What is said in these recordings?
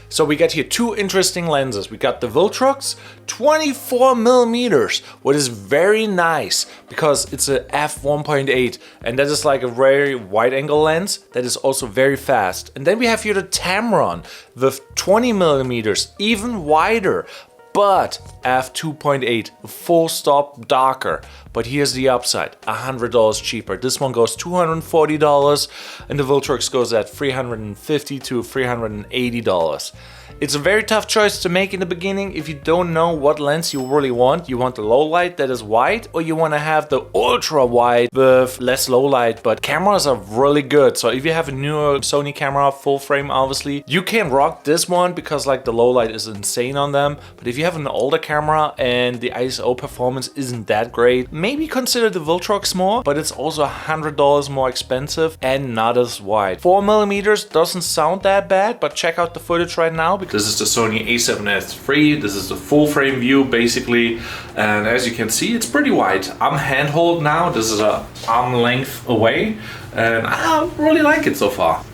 So we got here two interesting lenses. We got the Viltrox 24mm, what is very nice because it's a f1.8 and that is like a very wide angle lens that is also very fast. And then we have here the Tamron with 20mm, even wider, but f2.8, full stop darker. But here's the upside, $100 cheaper. This one goes $240 and the Viltrox goes at $350 to $380. It's a very tough choice to make in the beginning if you don't know what lens you really want. You want the low light that is wide, or you want to have the ultra wide with less low light, but cameras are really good. So if you have a newer Sony camera, full frame obviously, you can rock this one because like the low light is insane on them. But if you have an older camera and the ISO performance isn't that great, maybe consider the Viltrox more, but it's also $100 more expensive and not as wide. 4mm doesn't sound that bad, but check out the footage right now. This is the Sony A7 III. This is the full frame view basically, and as you can see, it's pretty wide. I'm handhold now. This is a arm length away, and I really like it so far.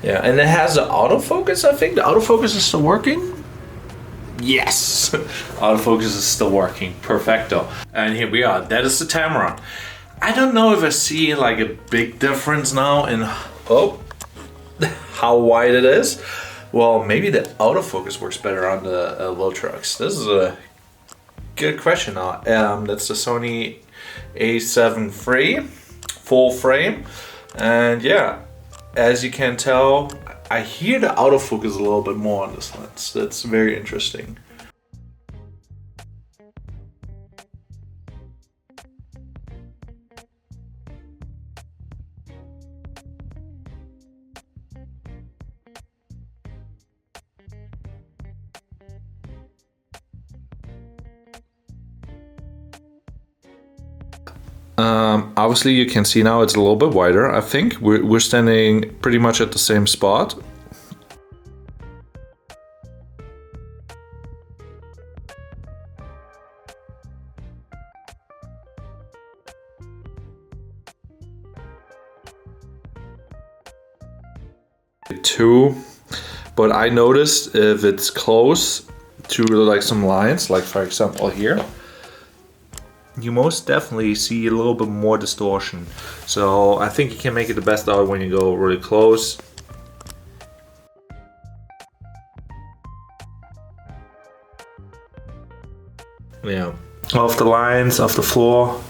Yeah, and it has the autofocus. I think the autofocus is still working. Yes, autofocus is still working. Perfecto. And here we are. That is the Tamron. I don't know if I see like a big difference now in how wide it is. Well, maybe the autofocus works better on the Viltrox. This is a good question. That's the Sony A7 III, full frame. And yeah, as you can tell, I hear the autofocus a little bit more on this lens. That's very interesting. Obviously you can see now it's a little bit wider. I think we're standing pretty much at the same spot. Too, but I noticed if it's close to like some lines, like for example here, you most definitely see a little bit more distortion. So I think you can make it the best out when you go really close. Yeah, off the lines, off the floor.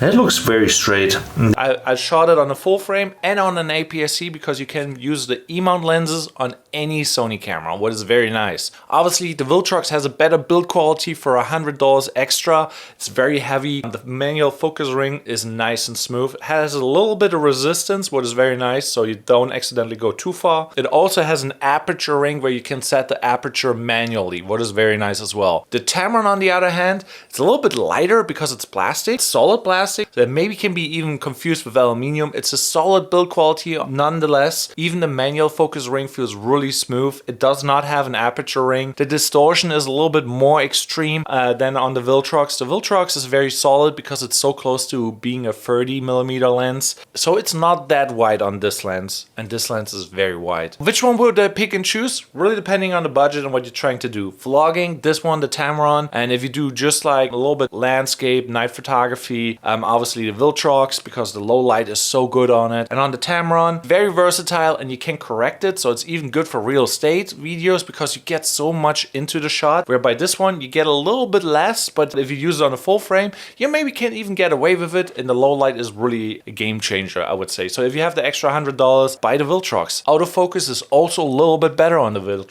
It looks very straight. I shot it on a full frame and on an APS-C because you can use the E-mount lenses on any Sony camera, what is very nice. Obviously, the Viltrox has a better build quality for $100 extra. It's very heavy. The manual focus ring is nice and smooth. It has a little bit of resistance, what is very nice, so you don't accidentally go too far. It also has an aperture ring where you can set the aperture manually, what is very nice as well. The Tamron, on the other hand, it's a little bit lighter because it's plastic, it's solid plastic. That maybe can be even confused with aluminium. It's a solid build quality nonetheless. Even the manual focus ring feels really smooth. It does not have an aperture ring. The distortion is a little bit more extreme than on the Viltrox. The Viltrox is very solid because it's so close to being a 30mm lens. So it's not that wide on this lens, and this lens is very wide. Which one would I pick and choose? Really depending on the budget and what you're trying to do. Vlogging, this one, the Tamron, and if you do just like a little bit landscape, night photography, obviously the Viltrox because the low light is so good on it. And on the Tamron, very versatile and you can correct it, so it's even good for real estate videos because you get so much into the shot, whereby this one you get a little bit less, but if you use it on a full frame, you maybe can't even get away with it, and the low light is really a game changer, I would say. So if you have the extra $100, buy the Viltrox. Autofocus is also a little bit better on the Viltrox.